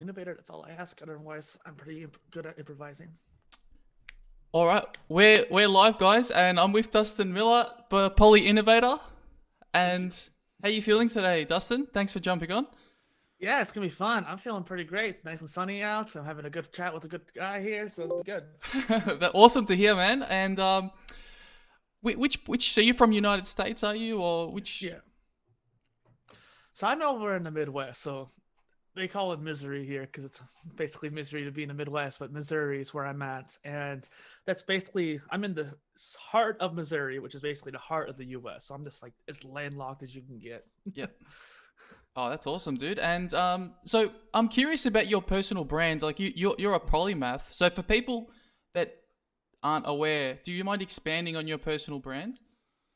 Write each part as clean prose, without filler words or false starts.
innovator. That's all I ask. Otherwise, I'm pretty good at improvising. All right, we're live, guys, and I'm with Dustin Miller, PolyInnovator. Thank you. And how you feeling today, Dustin? Thanks for jumping on. Yeah, it's gonna be fun. I'm feeling pretty great. It's nice and sunny out. So I'm having a good chat with a good guy here, so it's good. That's awesome to hear, man. And which so you're from United States, are you, or which? Yeah. So I'm over in the Midwest. So they call it misery here because it's basically misery to be in the Midwest, but Missouri is where I'm at, and that's basically I'm in the heart of Missouri, which is basically the heart of the U.S. So I'm just like as landlocked as you can get. Yep. Oh, that's awesome, dude. And so I'm curious about your personal brands. Like you're a polymath. So for people that aren't aware, do you mind expanding on your personal brand?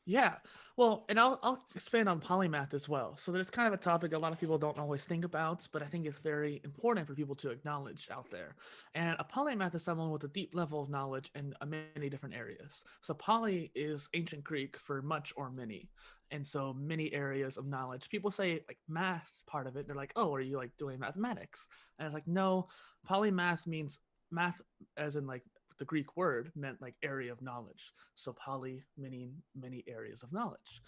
Yeah. Well, and I'll expand on polymath as well. So there's kind of a topic a lot of people don't always think about, but I think it's very important for people to acknowledge out there. And a polymath is someone with a deep level of knowledge in many different areas. So poly is ancient Greek for much or many. And so many areas of knowledge. People say like math part of it. They're like, "Oh, are you like doing mathematics?" And it's like, "No, polymath means math as in like the Greek word meant like area of knowledge. So poly meaning many areas of knowledge.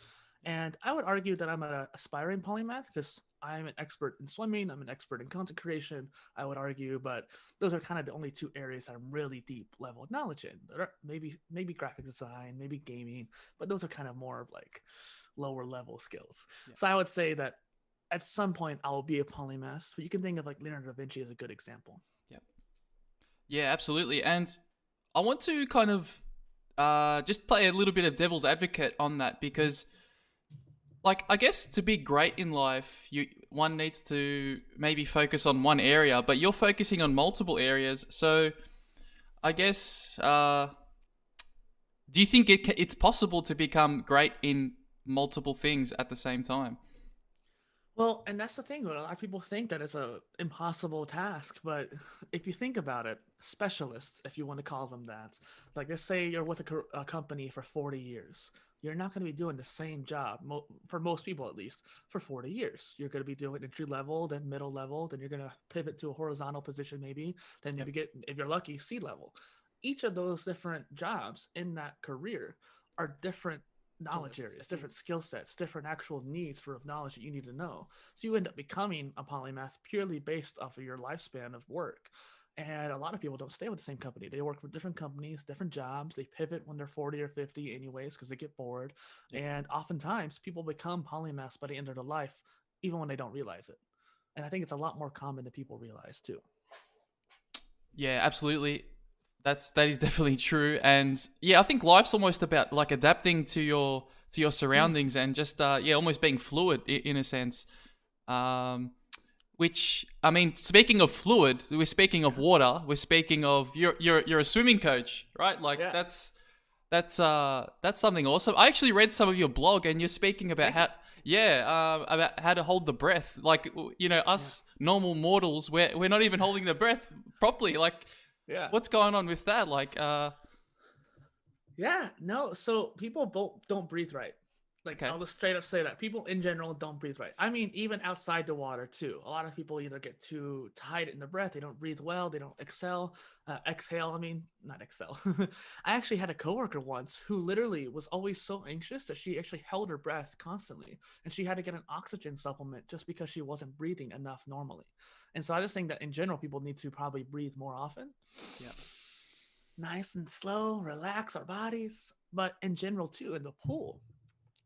And I would argue that I'm an aspiring polymath because I'm an expert in swimming, I'm an expert in content creation, I would argue, but those are kind of the only two areas that I'm really deep level of knowledge in. Maybe graphic design, maybe gaming, but those are kind of more of like lower level skills. Yeah. So I would say that at some point I will be a polymath. But you can think of like Leonardo da Vinci as a good example. Yeah. Yeah, absolutely. And I want to kind of just play a little bit of devil's advocate on that because, like, I guess to be great in life, one needs to maybe focus on one area, but you're focusing on multiple areas. So I guess, do you think it's possible to become great in multiple things at the same time? Well, and that's the thing. A lot of people think that it's a impossible task, but if you think about it, specialists, if you want to call them that, like let's say you're with a company for 40 years, you're not going to be doing the same job for most people at least for 40 years. You're going to be doing entry level, then middle level, then you're going to pivot to a horizontal position maybe, then Yep. maybe get if you're lucky C-level. Each of those different jobs in that career are different knowledge areas, different skill sets, different actual needs for knowledge that you need to know. So you end up becoming a polymath purely based off of your lifespan of work. And a lot of people don't stay with the same company. They work for different companies, different jobs. They pivot when they're 40 or 50 anyways because they get bored. Yep. And oftentimes people become polymaths by the end of their life, even when they don't realize it. And I think it's a lot more common than people realize too. Yeah, absolutely. That is definitely true, and yeah, I think life's almost about like adapting to your Mm, surroundings and just yeah, almost being fluid in a sense. Um, which I mean, speaking of fluid, we're speaking of yeah. water. We're speaking of you're a swimming coach, right? Like Yeah. that's something awesome. I actually read some of your blog, and you're speaking about Thank you. how yeah about how to hold the breath. Like you know, Yeah. us normal mortals, we're not even holding the breath properly. Like Yeah. what's going on with that? Like Yeah, no. So people don't breathe right. Like okay, I'll just straight up say that people in general don't breathe right. I mean, even outside the water too. A lot of people either get too tight in the breath, they don't breathe well, they don't exhale. I mean, not excel. I actually had a coworker once who literally was always so anxious that she actually held her breath constantly, and she had to get an oxygen supplement just because she wasn't breathing enough normally. And so I just think that in general, people need to probably breathe more often, yeah, nice and slow, relax our bodies. But in general, too, in the pool,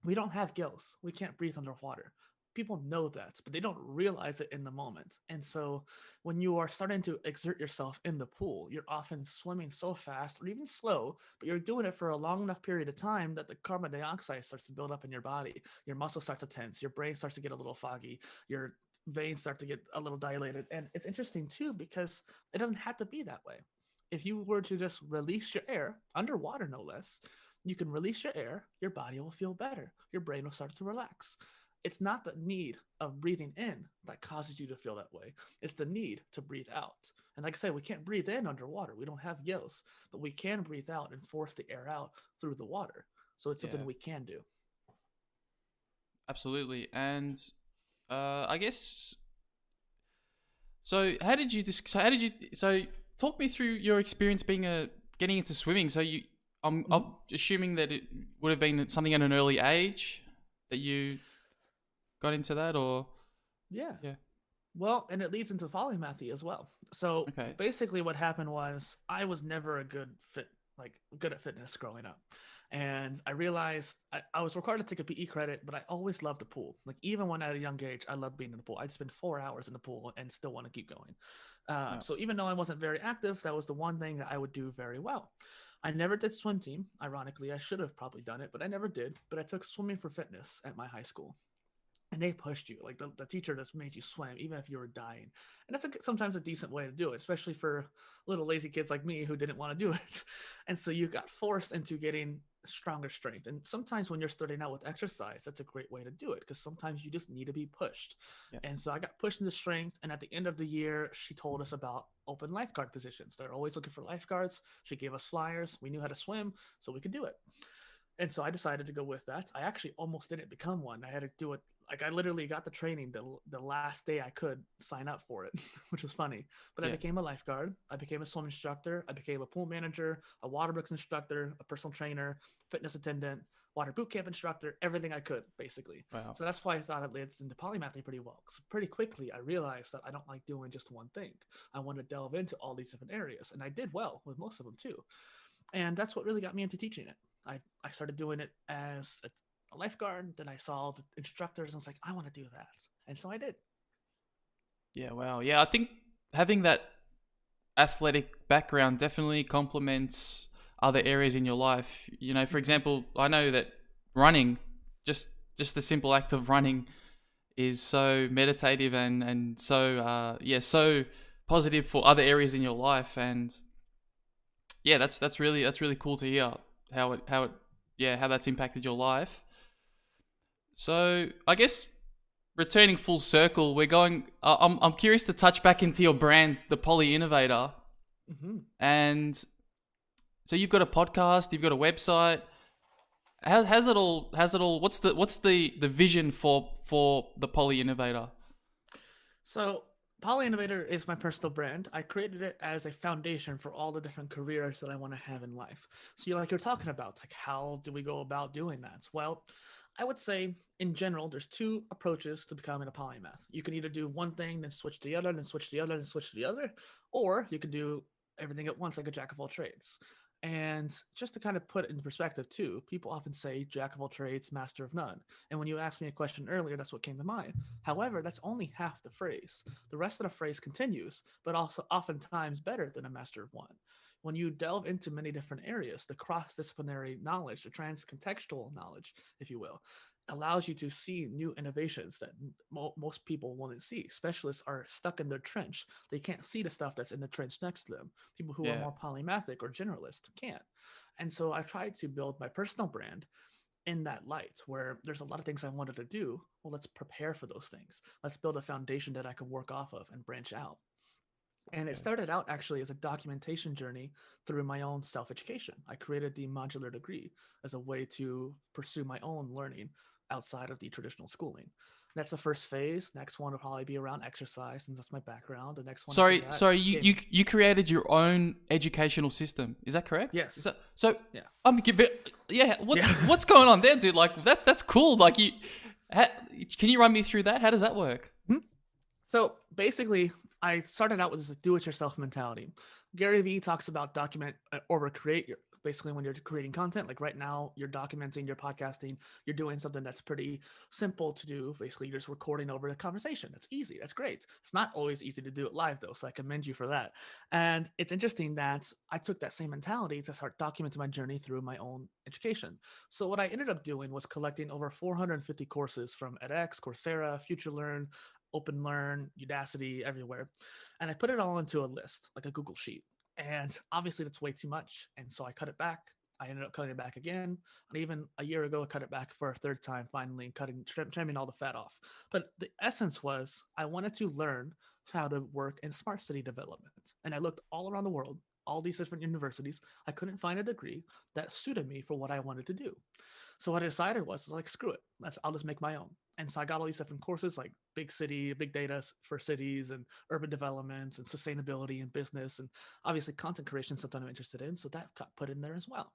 we don't have gills. We can't breathe underwater. People know that, but they don't realize it in the moment. And so when you are starting to exert yourself in the pool, you're often swimming so fast or even slow, but you're doing it for a long enough period of time that the carbon dioxide starts to build up in your body. Your muscle starts to tense, your brain starts to get a little foggy, your veins start to get a little dilated. And it's interesting too because it doesn't have to be that way. If you were to just release your air underwater, no less, you can release your air, your body will feel better, your brain will start to relax. It's not the need of breathing in that causes you to feel that way. It's the need to breathe out. And like I said, we can't breathe in underwater. We don't have gills, but we can breathe out and force the air out through the water. So it's something yeah, we can do. absolutely. And I guess So how did you? So how did you? So talk me through your experience getting into swimming. So I'm Mhm. assuming that it would have been something at an early age that you got into that, or Yeah. yeah, Well, and it leads into polymathy as well. So okay, basically, what happened was I was never a good at fitness growing up, and I realized I was required to take a PE credit, but I always loved the pool. Like even when at a young age, I loved being in the pool. I'd spend 4 hours in the pool and still want to keep going. yeah, So even though I wasn't very active, that was the one thing that I would do very well. I never did swim team. Ironically, I should have probably done it, but I never did. But I took swimming for fitness at my high school, and they pushed you, like the teacher just made you swim even if you were dying. And that's sometimes a decent way to do it, especially for little lazy kids like me who didn't want to do it. And so you got forced into getting stronger strength. And sometimes when you're starting out with exercise, that's a great way to do it, because sometimes you just need to be pushed. yeah, And so I got pushed into strength, and at the end of the year she told us about open lifeguard positions. They're always looking for lifeguards. She gave us flyers. We knew how to swim, so we could do it. And so I decided to go with that. I actually almost didn't become one. I had to do it. Like I literally got the training the last day I could sign up for it, which was funny. But I yeah, became a lifeguard. I became a swim instructor. I became a pool manager, a waterbrooks instructor, a personal trainer, fitness attendant, water boot camp instructor, everything I could basically. wow, So that's why I thought it led into polymathy pretty well. Because pretty quickly I realized that I don't like doing just one thing. I want to delve into all these different areas, and I did well with most of them too. And that's what really got me into teaching it. I started doing it as a lifeguard. Then I saw the instructors and I was like, I want to do that. And so I did. yeah, wow, yeah. I think having that athletic background definitely complements other areas in your life. You know, for Mm-hmm. example, I know that running, just just the simple act of running, is so meditative and so so positive for other areas in your life. And yeah, that's really cool to hear how it yeah, how that's impacted your life. So I guess returning full circle, we're going. I'm curious to touch back into your brand, the PolyInnovator, Mm-hmm. and so you've got a podcast, you've got a website. How's it all? How's it all? What's the vision for the PolyInnovator? So PolyInnovator is my personal brand. I created it as a foundation for all the different careers that I want to have in life. So you're talking about, like, how do we go about doing that? Well, I would say in general, there's two approaches to becoming a polymath. You can either do one thing, then switch to the other, then switch to the other, then switch to the other, or you can do everything at once, like a jack of all trades. And just to kind of put it into perspective, too, people often say jack of all trades, master of none. And when you asked me a question earlier, that's what came to mind. However, that's only half the phrase. The rest of the phrase continues, but also oftentimes better than a master of one. When you delve into many different areas, the cross disciplinary knowledge, the trans contextual knowledge, if you will, allows you to see new innovations that most people won't see. Specialists are stuck in their trench. They can't see the stuff that's in the trench next to them. People who are Yeah, more polymathic or generalist can't. And so I tried to build my personal brand in that light, where there's a lot of things I wanted to do. Well, let's prepare for those things. Let's build a foundation that I can work off of and branch out. And it okay, started out actually as a documentation journey through my own self education. I created the modular degree as a way to pursue my own learning outside of the traditional schooling. That's the first phase. Next one will probably be around exercise, since that's my background. The next one after Sorry, that, sorry. You gaming. you created your own educational system. Is that correct? Is Yes. that so? Yeah. Yeah. Yeah. What's going on there, dude? Like that's cool. Like ha, can you run me through that? How does that work? So basically, I started out with this do-it-yourself mentality. Gary Vee talks about document or recreate. Basically, when you're creating content, like right now, you're documenting, you're podcasting, you're doing something that's pretty simple to do. Basically, you're just recording over the conversation. That's easy. That's great. It's not always easy to do it live, though, so I commend you for that. And it's interesting that I took that same mentality to start documenting my journey through my own education. So what I ended up doing was collecting over 450 courses from edX, Coursera, FutureLearn, OpenLearn, Udacity, everywhere. And I put it all into a list, like a Google Sheet. And obviously, that's way too much. And so I cut it back. I ended up cutting it back again. And even a year ago, I cut it back for a third time, finally trimming all the fat off. But the essence was I wanted to learn how to work in smart city development. And I looked all around the world, all these different universities. I couldn't find a degree that suited me for what I wanted to do. So what I decided was like, screw it, I'll just make my own. And so I got all these different courses like big data for cities and urban development and sustainability and business and obviously content creation, something I'm interested in. So that got put in there as well.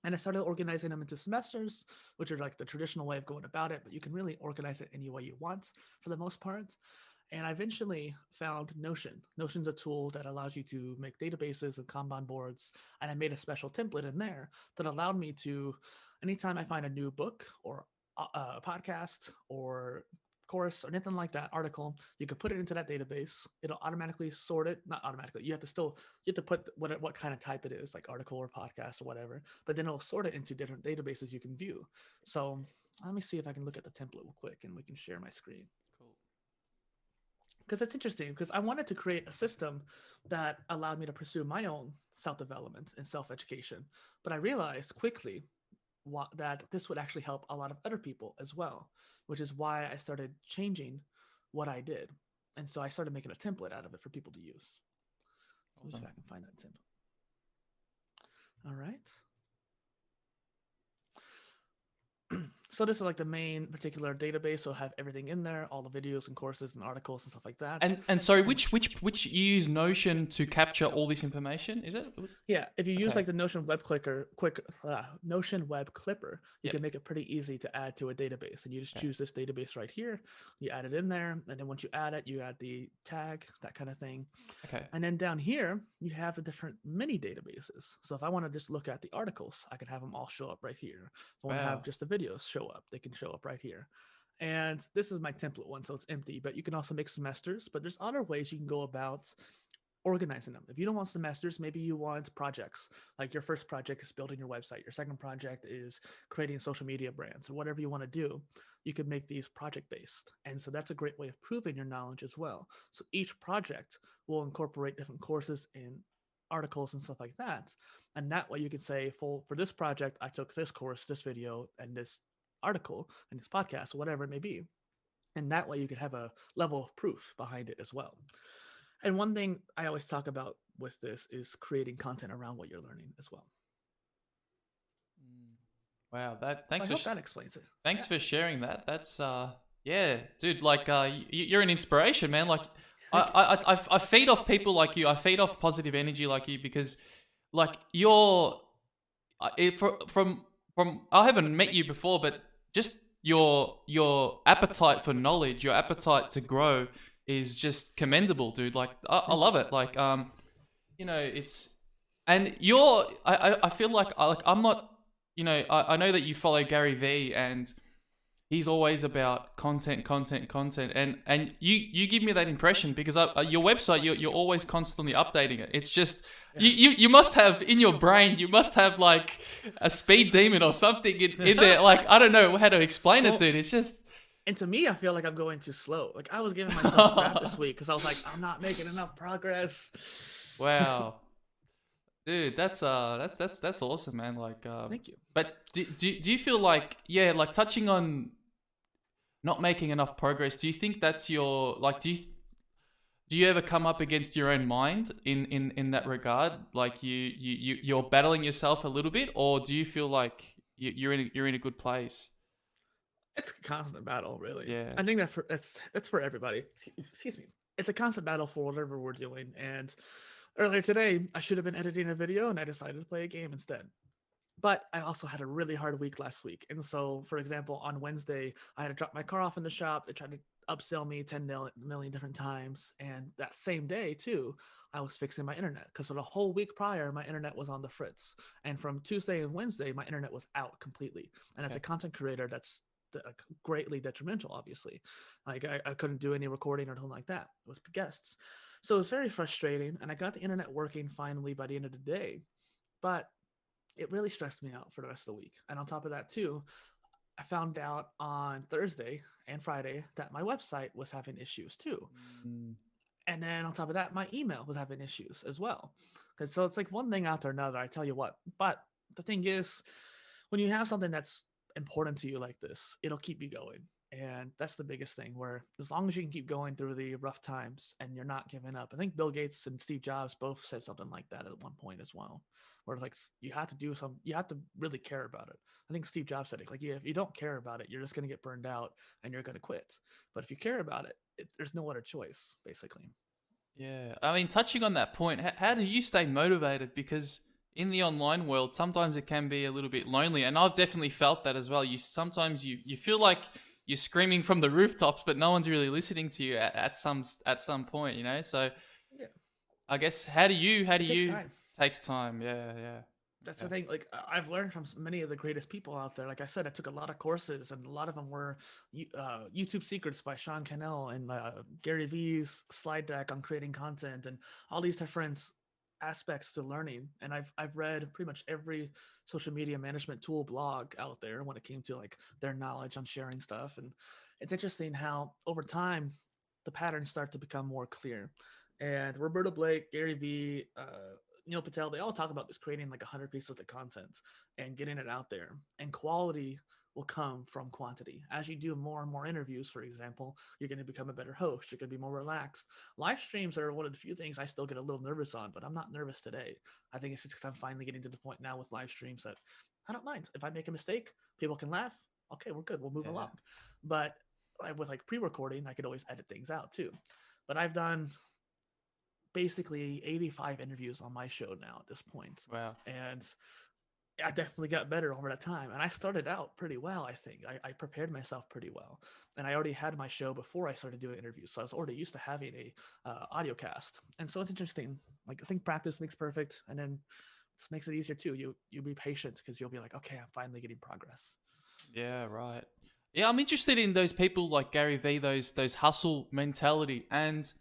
And I started organizing them into semesters, which are like the traditional way of going about it, but you can really organize it any way you want for the most part. And I eventually found Notion. Notion's a tool that allows you to make databases and Kanban boards. And I made a special template in there that allowed me to, anytime I find a new book or a podcast or course or anything like that, article, you can put it into that database. It'll automatically sort it. Not automatically. You have to put what kind of type it is, like article or podcast or whatever. But then it'll sort it into different databases you can view. So let me see if I can look at the template real quick and we can share my screen. Because it's interesting, because I wanted to create a system that allowed me to pursue my own self-development and self-education. But I realized quickly that this would actually help a lot of other people as well, which is why I started changing what I did. And so I started making a template out of it for people to use. Let me see if I can find that template. All right. So this is like the main particular database. So I have everything in there, all the videos and courses and articles and stuff like that. And sorry, which you use Notion to capture all this information? Is it? Yeah, if you use like the Notion Notion Web Clipper, you can make it pretty easy to add to a database. And you just choose this database right here. You add it in there, and then once you add it, you add the tag, that kind of thing. Okay. And then down here, you have the different mini databases. So if I want to just look at the articles, I can have them all show up right here. If I want to have just the videos show up, they can show up right here. And this is my template one, so it's empty, but you can also make semesters. But there's other ways you can go about organizing them. If you don't want semesters, maybe you want projects. Like your first project is building your website. Your second project is creating social media brands or whatever you want to do. You could make these project based. And so that's a great way of proving your knowledge as well. So each project will incorporate different courses and articles and stuff like that. And that way you can say, for this project, I took this course, this video, and this article, and this podcast, whatever it may be. And that way you could have a level of proof behind it as well. And one thing I always talk about with this is creating content around what you're learning as well. Wow, I hope that explains it. Thanks for sharing that. That's yeah, dude. Like, you're an inspiration, man. Like, I feed off people like you. I feed off positive energy like you because, like, you're from I haven't met you before, but just your appetite for knowledge, your appetite to grow is just commendable, dude. Like, I love it. Like, you know, it's, and I feel like I'm not, you know, I know that you follow Gary Vee and he's always about content, and you give me that impression because your website, you're always constantly updating it. It's just, you must have in your brain, you must have like a speed demon or something in there. Like, I don't know how to explain it, dude. It's just, and to me, I feel like I'm going too slow. Like, I was giving myself crap this week because I was like, I'm not making enough progress. Wow. Dude, that's awesome, man. Like, thank you. But do you feel like, yeah, like touching on not making enough progress, do you think that's your, like, do you ever come up against your own mind in that regard? Like, you're battling yourself a little bit, or do you feel like you're in a good place? It's a constant battle, really. Yeah. I think that's for everybody. Excuse me. It's a constant battle for whatever we're doing. And earlier today, I should have been editing a video, and I decided to play a game instead. But I also had a really hard week last week. And so, for example, on Wednesday, I had to drop my car off in the shop. They tried to upsell me 10 million different times. And that same day, too, I was fixing my internet because for the whole week prior, my internet was on the fritz. And from Tuesday and Wednesday, my internet was out completely. And as a content creator, that's greatly detrimental, obviously. Like, I couldn't do any recording or anything like that. It was guests. So it was very frustrating. And I got the internet working finally by the end of the day. But it really stressed me out for the rest of the week. And on top of that, too, I found out on Thursday and Friday that my website was having issues, too. And then on top of that, my email was having issues as well. So it's like one thing after another, I tell you what. But the thing is, when you have something that's important to you like this, it'll keep you going. And that's the biggest thing, where as long as you can keep going through the rough times and you're not giving up. I think Bill Gates and Steve Jobs both said something like that at one point as well, where like you have to do some, you have to really care about it. I think Steve Jobs said it like, yeah, if you don't care about it, you're just going to get burned out and you're going to quit. But if you care about it, there's no other choice, basically. Yeah, I mean, touching on that point, how do you stay motivated? Because in the online world, sometimes it can be a little bit lonely, and I've definitely felt that as well. You sometimes you feel like you're screaming from the rooftops, but no one's really listening to you at some point, you know. So Yeah, I guess how do it takes you time. takes time? Yeah, yeah, That's the yeah, thing. Like I've learned from many of the greatest people out there. Like I said, I took a lot of courses, and a lot of them were YouTube Secrets by Sean Cannell and Gary Vee's slide deck on creating content, and all these different aspects to learning. And I've read pretty much every social media management tool blog out there when it came to like their knowledge on sharing stuff. And it's interesting how over time the patterns start to become more clear. And Roberto Blake, Gary Vee, Neil Patel, they all talk about this creating like 100 pieces of content and getting it out there. And quality will come from quantity. As you do more and more interviews, for example, you're going to become a better host. You're going to be more relaxed. Live streams are one of the few things I still get a little nervous on, but I'm not nervous today. I think it's just because I'm finally getting to the point now with live streams that I don't mind. If I make a mistake, people can laugh. Okay, we're good. We'll move yeah. along. But with like pre-recording, I could always edit things out too. But I've done basically 85 interviews on my show now at this point. Wow. And I definitely got better over that time. And I started out pretty well, I think. I prepared myself pretty well. And I already had my show before I started doing interviews. So I was already used to having a audio cast. And so it's interesting. Like I think practice makes perfect. And then it makes it easier too. You'll be patient because you'll be like, okay, I'm finally getting progress. Yeah, right. Yeah, I'm interested in those people like Gary Vee, those hustle mentality, and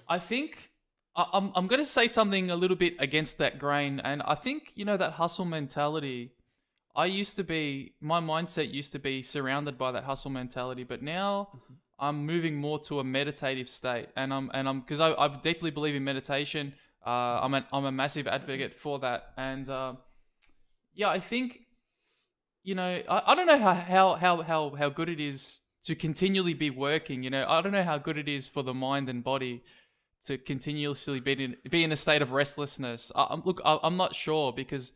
I think I'm going to say something a little bit against that grain. And I think, that hustle mentality, my mindset used to be surrounded by that hustle mentality, but now Mm-hmm. I'm moving more to a meditative state. Because I deeply believe in meditation. I'm a massive advocate for that. And yeah, I think, I don't know how good it is to continually be working. I don't know how good it is for the mind and body to continuously be in a state of restlessness. I'm not sure because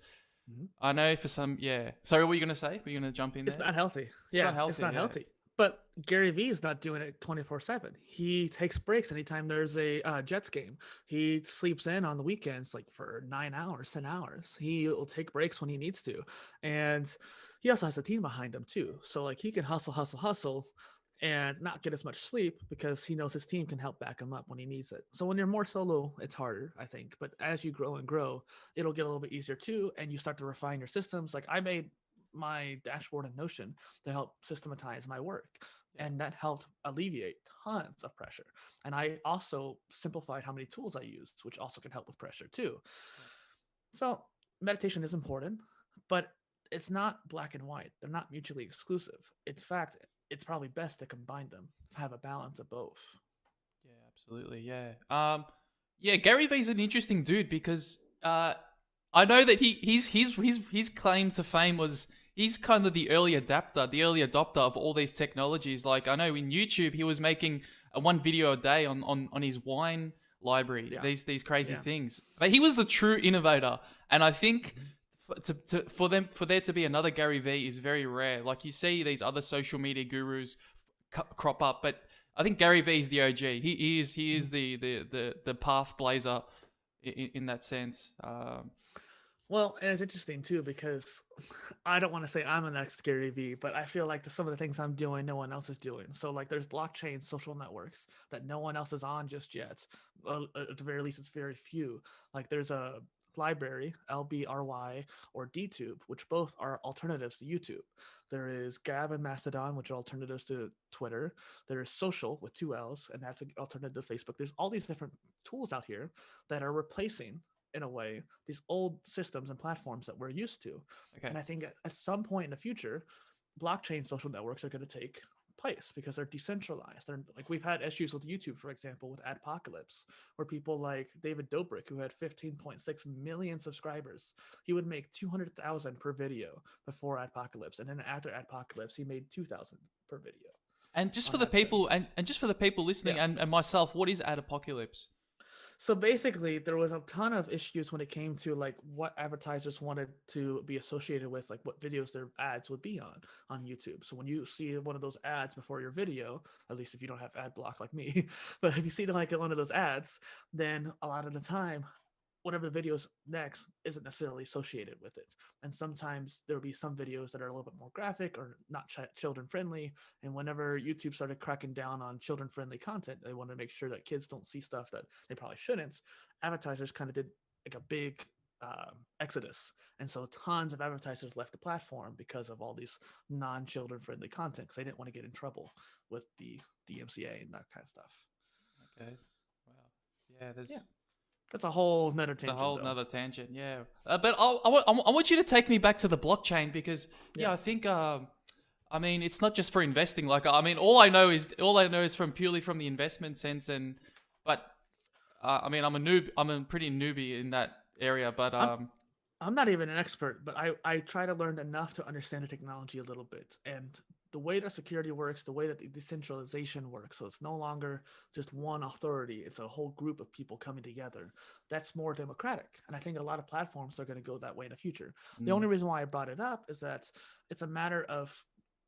Mm-hmm. I know for some, yeah. Sorry, what were you gonna say? Were you gonna jump in It's there? not healthy. It's not Yeah, it's healthy. not Yeah, healthy. But Gary Vee is not doing it 24/7. He takes breaks anytime there's a Jets game. He sleeps in on the weekends like for 9 hours, 10 hours. He will take breaks when he needs to, and he also has a team behind him too. So like he can hustle, hustle, hustle, and not get as much sleep because he knows his team can help back him up when he needs it. So when you're more solo, it's harder, I think. But as you grow and grow, it'll get a little bit easier too, and you start to refine your systems. Like I made my dashboard in Notion to help systematize my work. yeah, And that helped alleviate tons of pressure. And I also simplified how many tools I used, which also can help with pressure too. yeah. So meditation is important, but it's not black and white. They're not mutually exclusive. In fact, it's probably best to combine them, have a balance of both. Yeah, absolutely. Yeah. Yeah. Gary Vee's an interesting dude because I know that his claim to fame was he's kind of the the early adopter of all these technologies. Like I know in YouTube he was making one video a day on his wine library. Yeah. These crazy Yeah. things. But he was the true innovator, and I think. Mm-hmm. For there to be another Gary Vee is very rare. Like you see these other social media gurus crop up, but I think Gary Vee is the OG. He is the path blazer in that sense. Well, and it's interesting too because I don't want to say I'm the next Gary Vee, but I feel like some of the things I'm doing, no one else is doing. So, like, there's blockchain social networks that no one else is on just yet. Well, at the very least, it's very few. Like, there's a library, LBRY or DTube, which both are alternatives to YouTube. There is Gab and Mastodon, which are alternatives to Twitter. There is Social with two L's, and that's an alternative to Facebook. There's all these different tools out here that are replacing in a way these old systems and platforms that we're used to. Okay. And I think at some point in the future, blockchain social networks are going to take place because they're decentralized. They're like we've had issues with YouTube, for example, with Adpocalypse, where people like David Dobrik, who had 15.6 million subscribers, he would make 200,000 per video before Adpocalypse, and then after Adpocalypse, he made 2,000 per video. And just for on the that people sense. and just for the people listening Yeah. and myself, what is ad apocalypse? So basically, there was a ton of issues when it came to like what advertisers wanted to be associated with, like what videos their ads would be on YouTube. So when you see one of those ads before your video, at least if you don't have ad block like me, but if you see like one of those ads, then a lot of the time whatever the video's next isn't necessarily associated with it. And sometimes there'll be some videos that are a little bit more graphic or not children friendly. And whenever YouTube started cracking down on children friendly content, they wanted to make sure that kids don't see stuff that they probably shouldn't. Advertisers kind of did like a big exodus. And so tons of advertisers left the platform because of all these non-children friendly content because they didn't want to get in trouble with the DMCA and that kind of stuff. Okay. Wow. Yeah, Yeah. there's That's a whole nother it's a tangent whole though. nother tangent. Yeah. But I want you to take me back to the blockchain because Yeah. I think I mean it's not just for investing. Like I mean all I know is from purely from the investment sense but I mean I'm a noob. I'm a pretty newbie in that area. But I'm I'm not even an expert, but I try to learn enough to understand the technology a little bit and the way that security works, the way that the decentralization works. So it's no longer just one authority; it's a whole group of people coming together. That's more democratic, and I think a lot of platforms are going to go that way in the future. The mm, only reason why I brought it up is that it's a matter of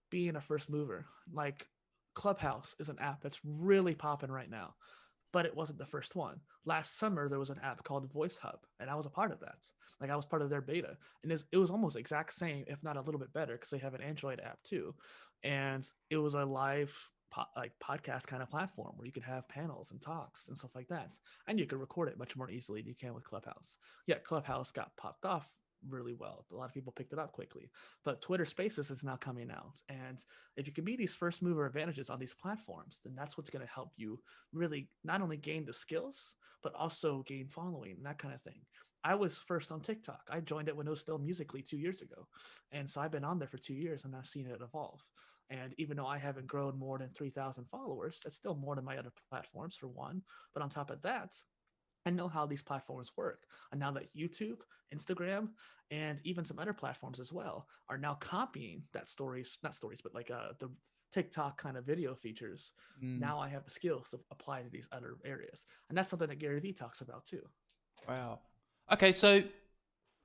being a first mover. Like Clubhouse is an app that's really popping right now, but it wasn't the first one. Last summer, there was an app called Voice Hub, and I was a part of that. Like I was part of their beta, and it was almost exact same, if not a little bit better, because they have an Android app too, and it was a live like podcast kind of platform where you could have panels and talks and stuff like that, and you could record it much more easily than you can with Clubhouse. Yeah, Clubhouse got popped off really well. A lot of people picked it up quickly, but Twitter Spaces is now coming out, and if you can be these first mover advantages on these platforms, then that's what's going to help you really not only gain the skills but also gain following and that kind of thing. I was first on TikTok. I joined it when it was still Musically 2 years ago, and so I've been on there for 2 years and I've seen it evolve. And even though I haven't grown more than 3,000 followers, that's still more than my other platforms for one. But on top of that, I know how these platforms work. And now that YouTube, Instagram, and even some other platforms as well are now copying that stories, not stories, but like the TikTok kind of video features. mm, Now I have the skills to apply to these other areas. And that's something that Gary Vee talks about too. wow. Okay, so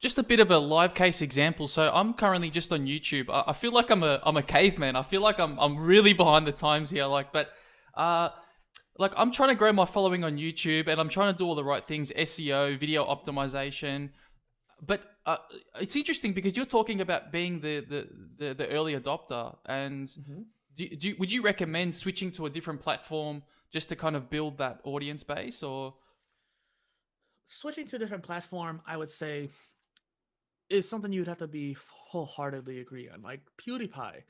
just a bit of a live case example. So I'm currently just on YouTube. I feel like I'm a caveman. I feel like I'm really behind the times here. Uh, like I'm trying to grow my following on YouTube, and I'm trying to do all the right things: SEO, video optimization. But it's interesting because you're talking about being the early adopter, and Mm-hmm. would you recommend switching to a different platform just to kind of build that audience base, or? Switching to a different platform, I would say, is something you'd have to be wholeheartedly agree on. Like PewDiePie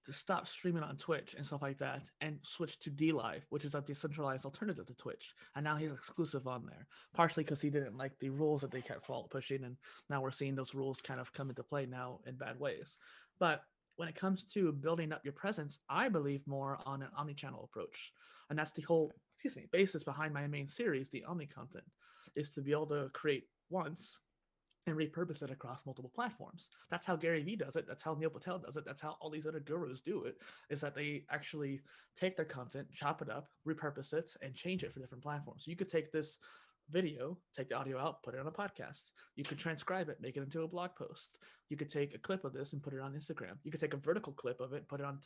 to stop streaming on Twitch and stuff like that and switch to DLive, which is a decentralized alternative to Twitch. And now he's exclusive on there, partially because he didn't like the rules that they kept pushing. And now we're seeing those rules kind of come into play now in bad ways. But when it comes to building up your presence, I believe more on an omni-channel approach. And that's the whole, excuse me, basis behind my main series, the Omni content, is to be able to create once and repurpose it across multiple platforms. That's how Gary Vee does it. That's how Neil Patel does it. That's how all these other gurus do it, is that they actually take their content, chop it up, repurpose it, and change it for different platforms. So you could take this video, take the audio out, put it on a podcast. You could transcribe it, make it into a blog post. You could take a clip of this and put it on Instagram. You could take a vertical clip of it and put it on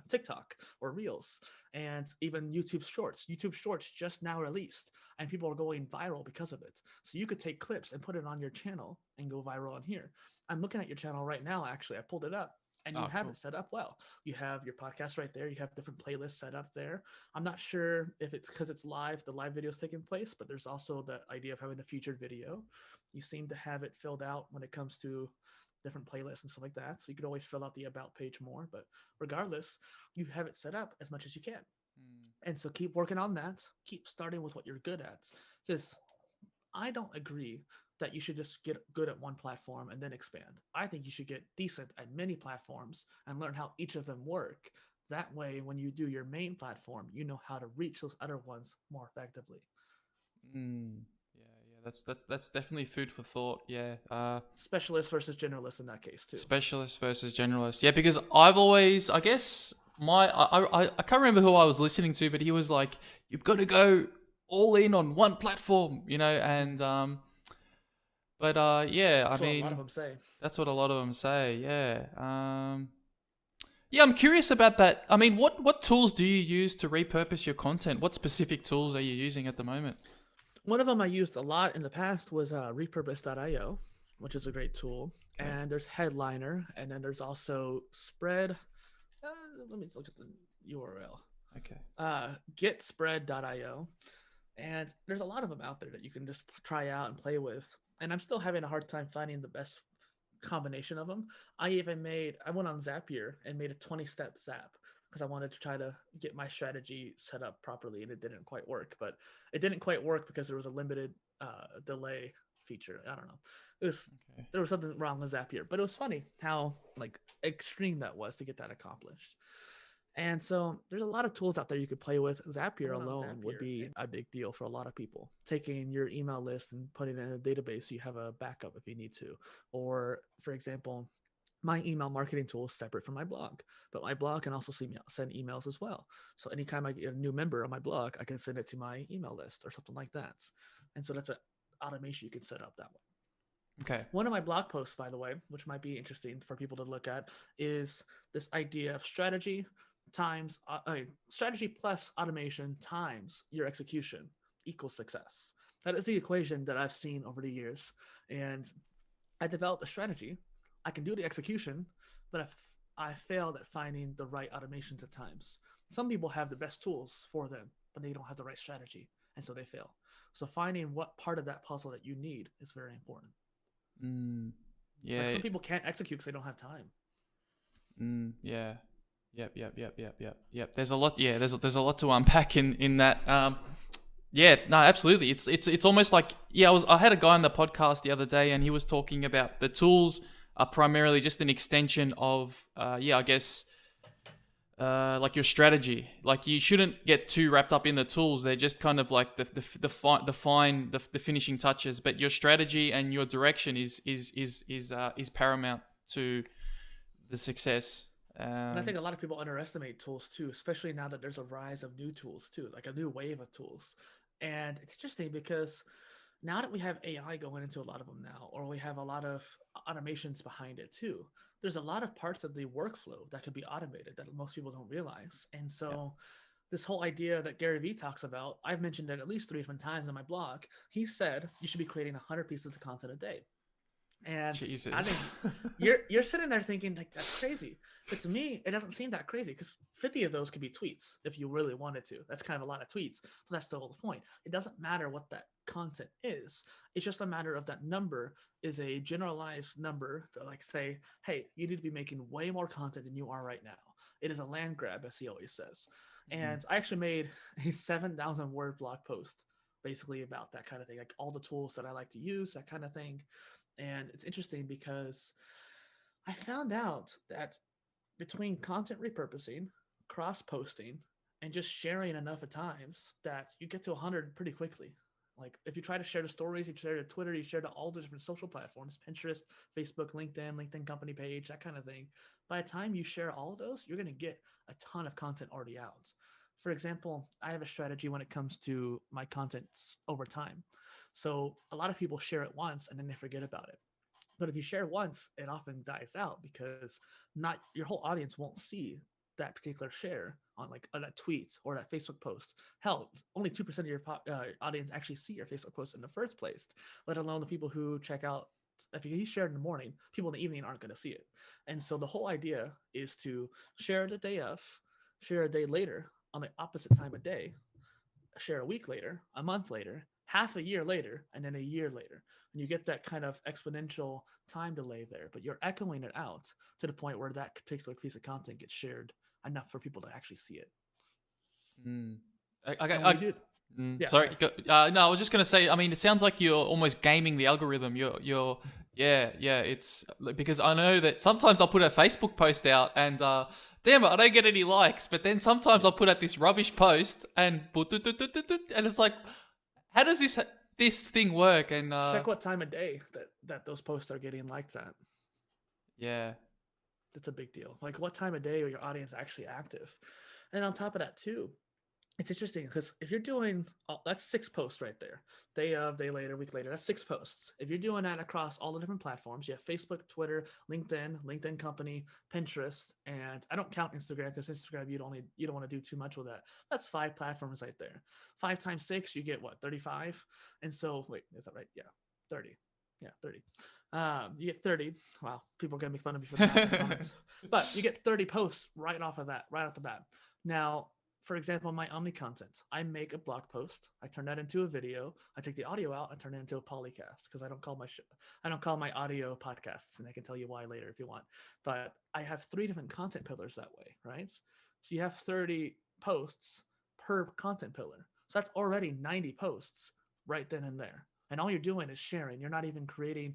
TikTok or Reels, and even YouTube Shorts. YouTube Shorts just now released, and people are going viral because of it. So you could take clips and put it on your channel and go viral on here. I'm looking at your channel right now, actually. I pulled it up. And you Oh, have cool. it set up well. You have your podcast right there. You have different playlists set up there. I'm not sure if it's because it's live, the live video is taking place, but there's also the idea of having a featured video. You seem to have it filled out when it comes to different playlists and stuff like that. So you could always fill out the about page more. But regardless, you have it set up as much as you can. Mm, And so keep working on that. Keep starting with what you're good at. Because I don't agree that you should just get good at one platform and then expand. I think you should get decent at many platforms and learn how each of them work. That way, when you do your main platform, you know how to reach those other ones more effectively. mm, yeah, yeah. That's definitely food for thought. Yeah. Specialist versus generalist in that case, too. Specialist versus generalist. Yeah, because I've always, I guess, I can't remember who I was listening to, but he was like, "You've got to go all in on one platform," and but yeah, I That's what a lot of mean, them say. that's what a lot of them say. Yeah. Yeah, I'm curious about that. I mean, what tools do you use to repurpose your content? What specific tools are you using at the moment? One of them I used a lot in the past was repurpose.io, which is a great tool. Okay. And there's Headliner, and then there's also Spread. Let me look at the URL. Okay. Getspread.io. And there's a lot of them out there that you can just try out and play with. And I'm still having a hard time finding the best combination of them. I went on Zapier and made a 20-step zap because I wanted to try to get my strategy set up properly, and it didn't quite work. But it didn't quite work because there was a limited delay feature. I don't know. Okay. There was something wrong with Zapier, but it was funny how like extreme that was to get that accomplished. And so there's a lot of tools out there you could play with. Zapier alone would be a big deal for a lot of people. Taking your email list and putting it in a database so you have a backup if you need to. Or, for example, my email marketing tool is separate from my blog, but my blog can also send emails as well. So anytime I get a new member on my blog, I can send it to my email list or something like that. And so that's an automation you can set up that way. Okay. One of my blog posts, by the way, which might be interesting for people to look at, is this idea of strategy plus automation times your execution equals success. That is the equation that I've seen over the years. And I developed a strategy. I can do the execution, but I failed at finding the right automations at times. Some people have the best tools for them, but they don't have the right strategy, and so they fail. So finding what part of that puzzle that you need is very important. Yeah. Like some people can't execute because they don't have time. Yeah. Yep. There's a lot. Yeah. There's a lot to unpack in that. Yeah. No. Absolutely. It's almost like, yeah. I had a guy on the podcast the other day, and he was talking about the tools are primarily just an extension of I guess like your strategy. Like you shouldn't get too wrapped up in the tools. They're just kind of like the finishing touches. But your strategy and your direction is paramount to the success. And I think a lot of people underestimate tools too, especially now that there's a rise of new tools too, like a new wave of tools. And it's interesting because now that we have AI going into a lot of them now, or we have a lot of automations behind it too, there's a lot of parts of the workflow that could be automated that most people don't realize. And so this whole idea that Gary Vee talks about, I've mentioned it at least 3 different times in my blog. He said you should be creating 100 pieces of content a day. And Jesus. I think you're sitting there thinking like that's crazy, but to me it doesn't seem that crazy because 50 of those could be tweets if you really wanted to. That's kind of a lot of tweets, but that's the whole point. It doesn't matter what that content is. It's just a matter of that number is a generalized number to like say, hey, you need to be making way more content than you are right now. It is a land grab, as he always says. And I actually made a 7,000 word blog post basically about that kind of thing, like all the tools that I like to use, that kind of thing. And it's interesting because I found out that between content repurposing, cross-posting, and just sharing enough at times that you get to 100 pretty quickly. Like if you try to share the stories, you share to Twitter, you share to all the different social platforms, Pinterest, Facebook, LinkedIn company page, that kind of thing. By the time you share all of those, you're going to get a ton of content already out. For example, I have a strategy when it comes to my content over time. So a lot of people share it once and then they forget about it. But if you share once, it often dies out because not your whole audience won't see that particular share on like that tweet or that Facebook post. Hell, only 2% of your audience actually see your Facebook post in the first place, let alone the people who check out. If you share it in the morning, people in the evening aren't going to see it. And so the whole idea is to share the day of, share a day later on the opposite time of day, share a week later, a month later, half a year later, and then a year later. And you get that kind of exponential time delay there, but you're echoing it out to the point where that particular piece of content gets shared enough for people to actually see it. Sorry. No, I was just gonna say. I mean, it sounds like you're almost gaming the algorithm. It's because I know that sometimes I'll put a Facebook post out and damn it, I don't get any likes. But then sometimes I'll put out this rubbish post and it's like, how does this thing work? And check what time of day that those posts are getting liked at. Yeah. That's a big deal. Like what time of day are your audience actually active? And on top of that too, it's interesting because if you're doing that's 6 posts right there. Day of, day later, week later, that's 6 posts. If you're doing that across all the different platforms, you have Facebook, Twitter, LinkedIn Company, Pinterest, and I don't count Instagram because Instagram you don't want to do too much with that. That's 5 platforms right there. 5 times 6, you get what, 35? And so wait, is that right? Yeah, 30. Yeah, 30. You get 30. Wow, people are gonna make fun of me for the math in the comments. But you get 30 posts right off of that, right off the bat. Now, for example, my Omni content, I make a blog post, I turn that into a video, I take the audio out, and turn it into a polycast because I don't call my audio podcasts, and I can tell you why later if you want. But I have 3 different content pillars that way, right? So you have 30 posts per content pillar. So that's already 90 posts right then and there. And all you're doing is sharing. You're not even creating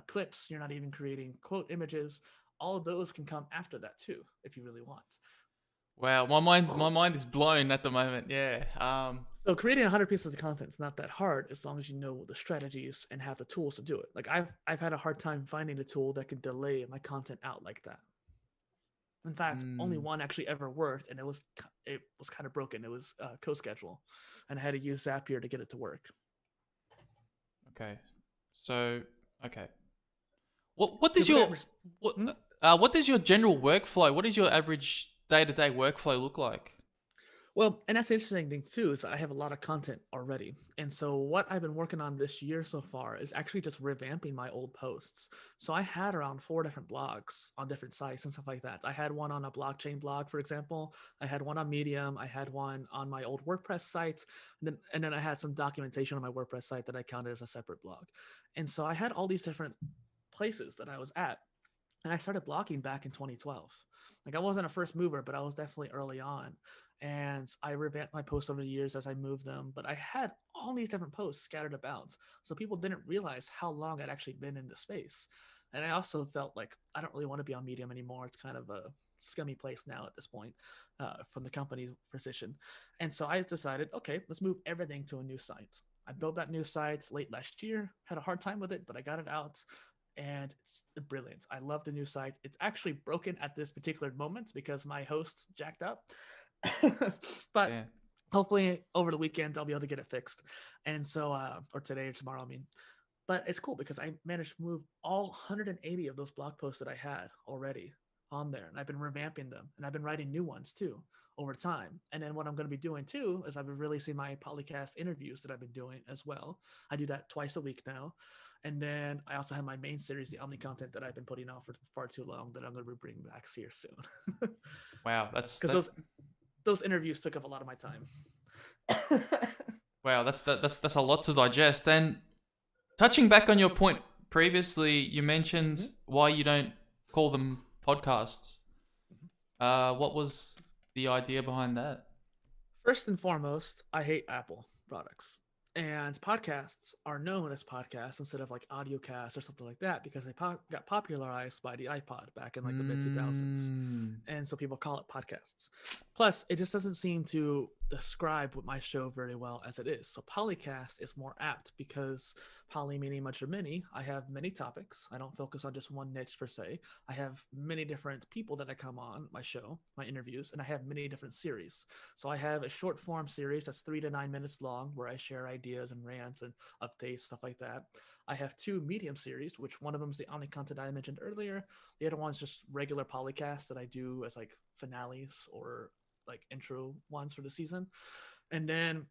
clips. You're not even creating quote images. All of those can come after that too, if you really want. Wow, my mind is blown at the moment. Yeah. So creating 100 pieces of content is not that hard as long as you know the strategies and have the tools to do it. Like I've had a hard time finding a tool that can delay my content out like that. In fact, only one actually ever worked, and it was kind of broken. It was CoSchedule, and I had to use Zapier to get it to work. Okay. So, okay. What does People your get what Hmm? what does your general workflow? What does your average day-to-day workflow look like? Well, and that's the interesting thing too is I have a lot of content already, and so what I've been working on this year so far is actually just revamping my old posts. So I had around 4 different blogs on different sites and stuff like that. I had one on a blockchain blog, for example. I had one on Medium. I had one on my old WordPress site, and then I had some documentation on my WordPress site that I counted as a separate blog. And so I had all these different places that I was at, and I started blogging back in 2012. Like I wasn't a first mover, but I was definitely early on. And I revamped my posts over the years as I moved them. But I had all these different posts scattered about. So people didn't realize how long I'd actually been in the space. And I also felt like I don't really want to be on Medium anymore. It's kind of a scummy place now at this point from the company's position. And so I decided, okay, let's move everything to a new site. I built that new site late last year, had a hard time with it, but I got it out and it's brilliant. I love the new site. It's actually broken at this particular moment because my host jacked up. But Yeah. hopefully over the weekend I'll be able to get it fixed. And so or today or tomorrow, I mean. But it's cool because I managed to move all 180 of those blog posts that I had already on there. And I've been revamping them and I've been writing new ones too over time. And then what I'm going to be doing too is I've been releasing my Polycast interviews that I've been doing as well. I do that twice a week now. And then I also have my main series, the Omni content that I've been putting out for far too long that I'm going to be bringing back here soon. Wow, that's Because that. those interviews took up a lot of my time. Wow, that's a lot to digest. And touching back on your point previously, you mentioned Mhm. why you don't call them podcasts. What was the idea behind that? First and foremost, I hate Apple products. And podcasts are known as podcasts instead of like audiocasts or something like that because they got popularized by the iPod back in like the mid 2000s. Mm, And so people call it podcasts. Plus, it just doesn't seem to describe what my show very well as it is. So polycast is more apt because poly meaning much or many. I have many topics. I don't focus on just one niche per se. I have many different people that I come on my show, my interviews, and I have many different series. So I have a short form series that's 3 to 9 minutes long where I share ideas and rants and updates, stuff like that. I have 2 medium series, which one of them is the Omni content I mentioned earlier. The other one's just regular polycasts that I do as like finales or like intro ones for the season. And then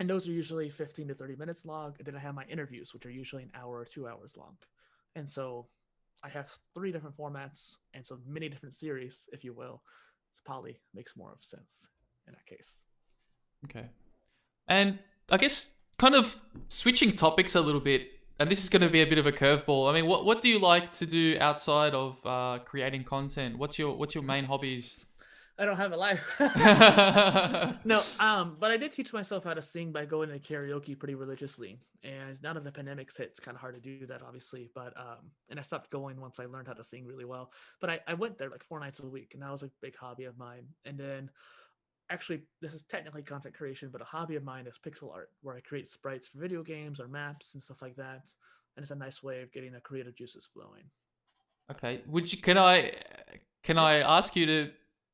and those are usually 15 to 30 minutes long. And then I have my interviews, which are usually an hour or 2 hours long. And so I have 3 different formats and so many different series, if you will. So poly makes more of sense in that case. okay. And I guess kind of switching topics a little bit, and this is going to be a bit of a curveball. I mean, what do you like to do outside of creating content? What's your main hobbies? I don't have a life. No, but I did teach myself how to sing by going to karaoke pretty religiously. And now that the pandemic's hit, it's kind of hard to do that, obviously. But and I stopped going once I learned how to sing really well. But I went there like 4 nights a week, and that was a big hobby of mine. And then actually, this is technically content creation, but a hobby of mine is pixel art, where I create sprites for video games or maps and stuff like that. And it's a nice way of getting the creative juices flowing. Okay. Would you? Can I ask you to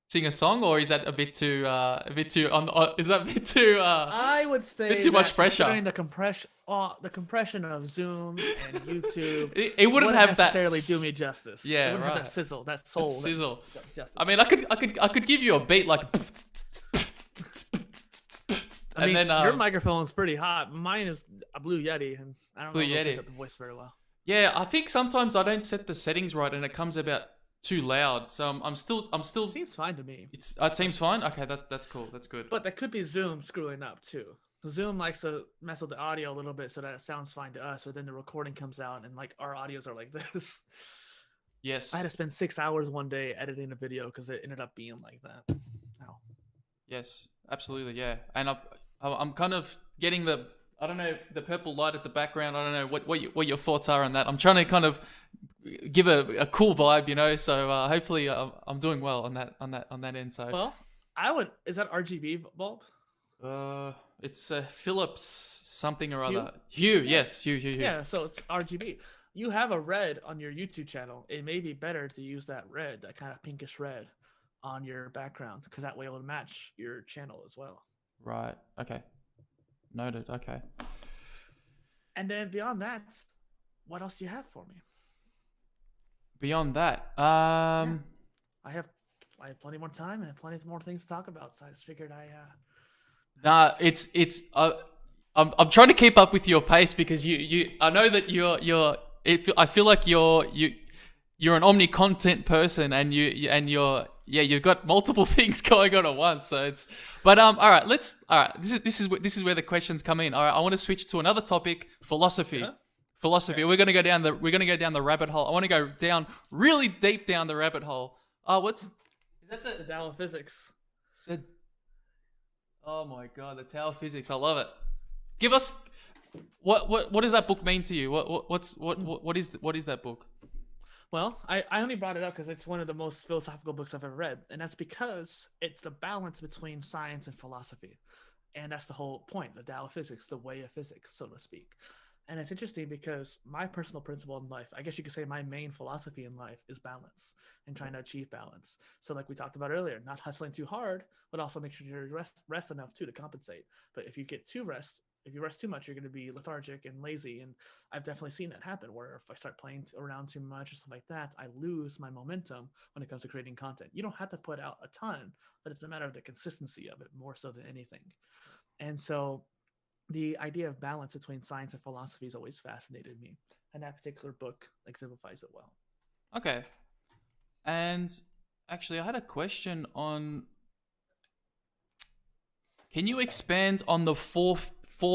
sing a song, or is that a bit too on? Is that a bit too I would bit say too much that pressure? considering the compression of Zoom and YouTube It wouldn't wouldn't have that. necessarily do me justice. It Yeah, wouldn't have that right. sizzle, that That soul, that sizzle. I justice. mean, I could give you a beat like, I and mean, then your microphone's pretty hot. Mine is a Blue Yeti, and I don't know Blue if it'll pick Yeti. up the voice very well. Yeah, I think sometimes I don't set the settings right, and it comes about too loud. So I'm still. Seems fine to me. It seems fine. Okay, that's cool. That's good. But that could be Zoom screwing up too. Zoom likes to mess with the audio a little bit so that it sounds fine to us, but then the recording comes out and like our audios are like this. I had to Yes. spend 6 hours one day editing a video because it ended up being like that. Oh. Yes. Absolutely. Yeah. And I'm kind of getting the, I don't know, the purple light at the background. I don't know what your thoughts are on that. I'm trying to kind of give a cool vibe, So hopefully I'm doing well on that end. So Well, I would. Is that RGB bulb? it's Philips something or Hue? other. Hue. Yeah. Yes. Hue. Yeah, so it's RGB. You have a red on your YouTube channel. It may be better to use that red, that kind of pinkish red, on your background because that way it'll match your channel as well. Right. Okay. Noted. Okay. And then beyond that, what else do you have for me? Beyond that, Yeah. I have plenty more time and plenty more things to talk about. So I just figured nah, it's I'm trying to keep up with your pace because you I know that I feel like you're an omni content person and you've got multiple things going on at once. So all right, this is where the questions come in. All right, I want to switch to another topic, philosophy. yeah. Philosophy. Okay. We're gonna go down the rabbit hole. I want to go down really deep down the rabbit hole. Is that The Tao of Physics. the oh my god, the Tower of Physics. I love it. Give us what does that book mean to you? What is that book? Well, I only brought it up because it's one of the most philosophical books I've ever read. And that's because it's the balance between science and philosophy. And that's the whole point, the Tao of Physics, the way of physics, so to speak. And it's interesting because my personal principle in life, I guess you could say my main philosophy in life is balance and trying to achieve balance. So, like we talked about earlier, not hustling too hard, but also make sure you rest enough too to compensate. But if you get if you rest too much, you're going to be lethargic and lazy. And I've definitely seen that happen where if I start playing around too much or stuff like that, I lose my momentum when it comes to creating content. You don't have to put out a ton, but it's a matter of the consistency of it more so than anything. And so the idea of balance between science and philosophy has always fascinated me, and that particular book exemplifies it well. Okay. And actually, I had a question on. Can you expand on the four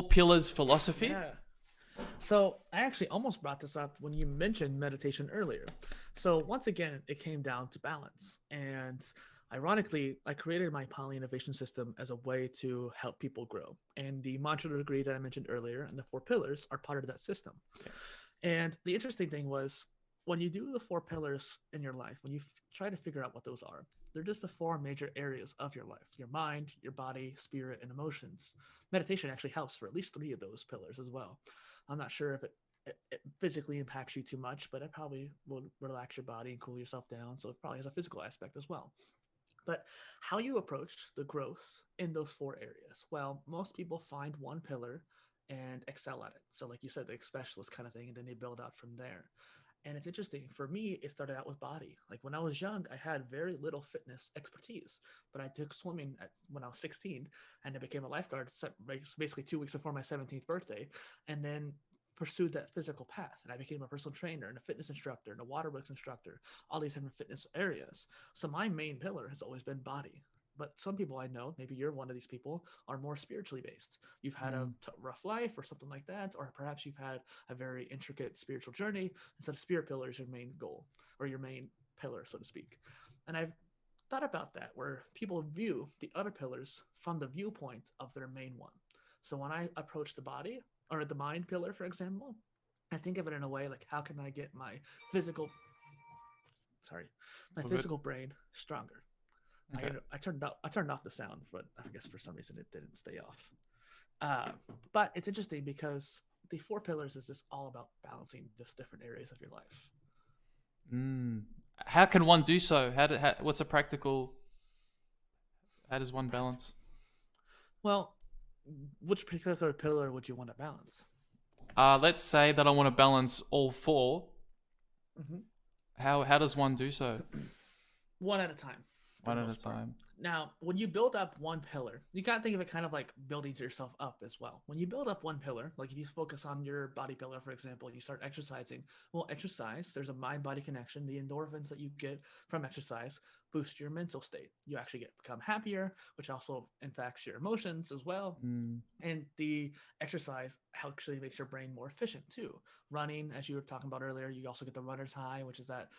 pillars philosophy? Yeah. So I actually almost brought this up when you mentioned meditation earlier. So once again, it came down to balance. And ironically, I created my PolyInnovation system as a way to help people grow. And the modular degree that I mentioned earlier and the four pillars are part of that system. Okay. And the interesting thing was when you do the four pillars in your life, when you try to figure out what those are, they're just the four major areas of your life: your mind, your body, spirit, and emotions. Meditation actually helps for at least three of those pillars as well. I'm not sure if it physically impacts you too much, but it probably will relax your body and cool yourself down. So it probably has a physical aspect as well. But how you approach the growth in those four areas? Well, most people find one pillar and excel at it. So, like you said, the specialist kind of thing, and then they build out from there. And it's interesting. For me, it started out with body. Like when I was young, I had very little fitness expertise, but I took swimming when I was 16 and I became a lifeguard basically 2 weeks before my 17th birthday. And then pursued that physical path. And I became a personal trainer and a fitness instructor and a waterworks instructor, all these different fitness areas. So my main pillar has always been body. But some people I know, maybe you're one of these people, are more spiritually based. You've had a rough life or something like that, or perhaps you've had a very intricate spiritual journey. And so the spirit pillar is your main goal or your main pillar, so to speak. And I've thought about that where people view the other pillars from the viewpoint of their main one. So when I approach the body or the mind pillar, for example, I think of it in a way like, how can I get my physical, All good. physical brain stronger? Okay. I turned off the sound, but I guess for some reason it didn't stay off. But it's interesting because the four pillars is just all about balancing just different areas of your life. Mm. How can one do so? What's a practical? How does one balance? Well, which particular pillar would you want to balance? Let's say that I want to balance all four. Mm-hmm. How does one do so? One at a time, for One the at a most part. time. Now, when you build up one pillar, you gotta think of it kind of like building yourself up as well. When you build up one pillar, like if you focus on your body pillar, for example, you start exercising. Well, exercise, there's a mind-body connection. The endorphins that you get from exercise boost your mental state. You actually become happier, which also impacts your emotions as well. Mm. And the exercise actually makes your brain more efficient too. Running, as you were talking about earlier, you also get the runner's high, which is that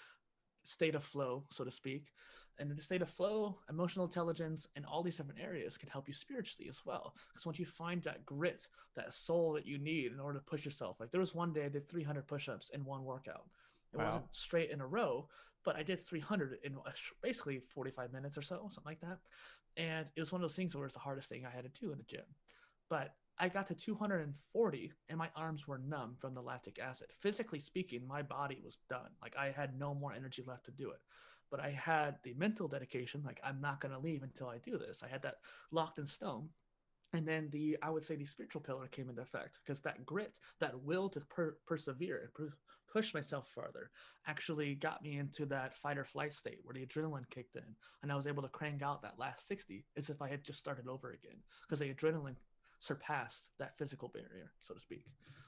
state of flow, so to speak. And in the state of flow, emotional intelligence, and all these different areas can help you spiritually as well. Because once you find that grit, that soul that you need in order to push yourself, like there was one day I did 300 push-ups in one workout. It Wow. wasn't straight in a row, but I did 300 in basically 45 minutes or so, something like that. And it was one of those things where it was the hardest thing I had to do in the gym. But I got to 240 and my arms were numb from the lactic acid. Physically speaking, my body was done. Like I had no more energy left to do it. But I had the mental dedication, like I'm not going to leave until I do this. I had that locked in stone. And then I would say the spiritual pillar came into effect because that grit, that will to persevere and push myself further actually got me into that fight or flight state where the adrenaline kicked in and I was able to crank out that last 60 as if I had just started over again because the adrenaline surpassed that physical barrier, so to speak.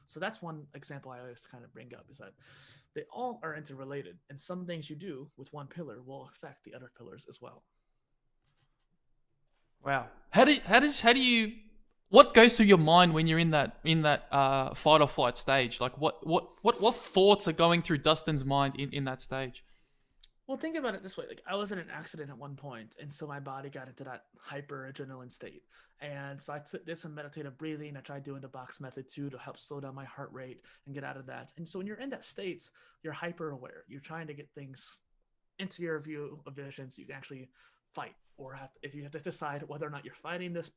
So that's one example I always kind of bring up is that they all are interrelated, and some things you do with one pillar will affect the other pillars as well. Wow. How do you what goes through your mind when you're in that fight or flight stage? Like what thoughts are going through Dustin's mind in that stage? Well, think about it this way. Like I was in an accident at one point, and so my body got into that hyper adrenaline state. And so did some meditative breathing. I tried doing the box method too to help slow down my heart rate and get out of that. And so when you're in that state, you're hyper aware. You're trying to get things into your view of vision so you can actually fight or if you have to decide whether or not you're fighting this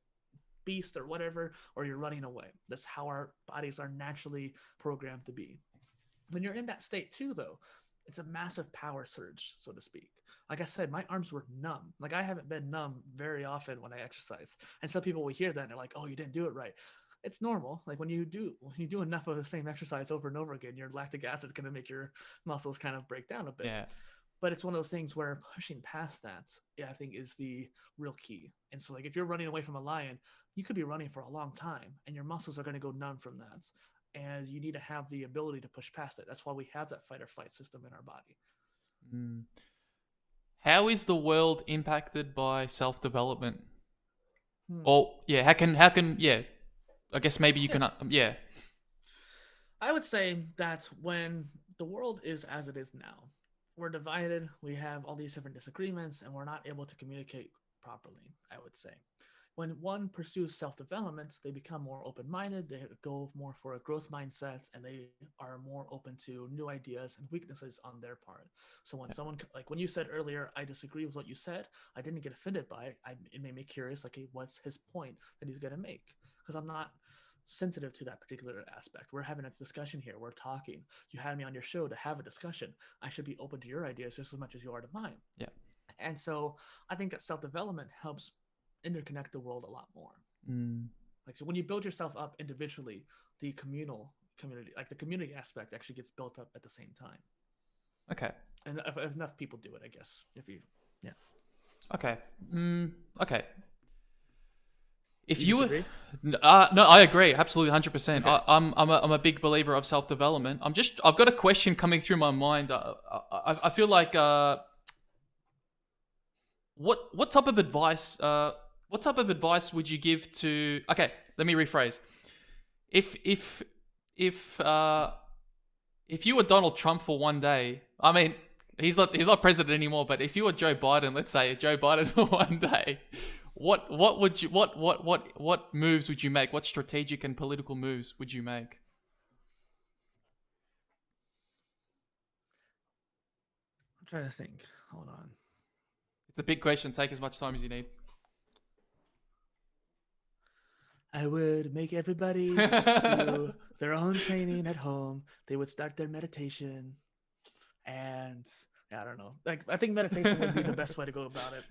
beast or whatever or you're running away. That's how our bodies are naturally programmed to be. When you're in that state too, though, it's a massive power surge, so to speak. Like I said, my arms were numb. Like I haven't been numb very often when I exercise. And some people will hear that and they're like, "Oh, you didn't do it right." It's normal. Like when you do enough of the same exercise over and over again, your lactic acid is going to make your muscles kind of break down a bit. Yeah. But it's one of those things where pushing past that, yeah, I think is the real key. And so like if you're running away from a lion, you could be running for a long time and your muscles are going to go numb from that. And you need to have the ability to push past it. That's why we have that fight or flight system in our body. Mm. How is the world impacted by self-development? Hmm. Or yeah, how can yeah, I guess maybe you Yeah. can yeah. I would say that when the world is as it is now, we're divided, we have all these different disagreements, and we're not able to communicate properly, I would say. When one pursues self development, they become more open minded, they go more for a growth mindset, and they are more open to new ideas and weaknesses on their part. So, when someone, like when you said earlier, I disagree with what you said, I didn't get offended by it. It made me curious, like, hey, what's his point that he's going to make? Because I'm not sensitive to that particular aspect. We're having a discussion here. We're talking. You had me on your show to have a discussion. I should be open to your ideas just as much as you are to mine. Yeah. And so I think that self development helps interconnect the world a lot more. Mm. Like so when you build yourself up individually, the community, like the community aspect, actually gets built up at the same time. Okay. And if enough people do it, I guess. If you, yeah. Okay. Okay. If You you were, disagree? no, I agree, absolutely, 100%. Okay. I'm a big believer of self development. I've got a question coming through my mind. I feel like what type of advice would you give to? Okay, let me rephrase. If if if uh if you were Donald Trump for one day, I mean, he's not president anymore, but if you were Joe Biden, let's say Joe Biden for one day, what would you what moves would you make? What strategic and political moves would you make? I'm trying to think. Hold on. It's a big question. Take as much time as you need. I would make everybody do their own training at home. They would start their meditation. And I don't know. Like I think meditation would be the best way to go about it.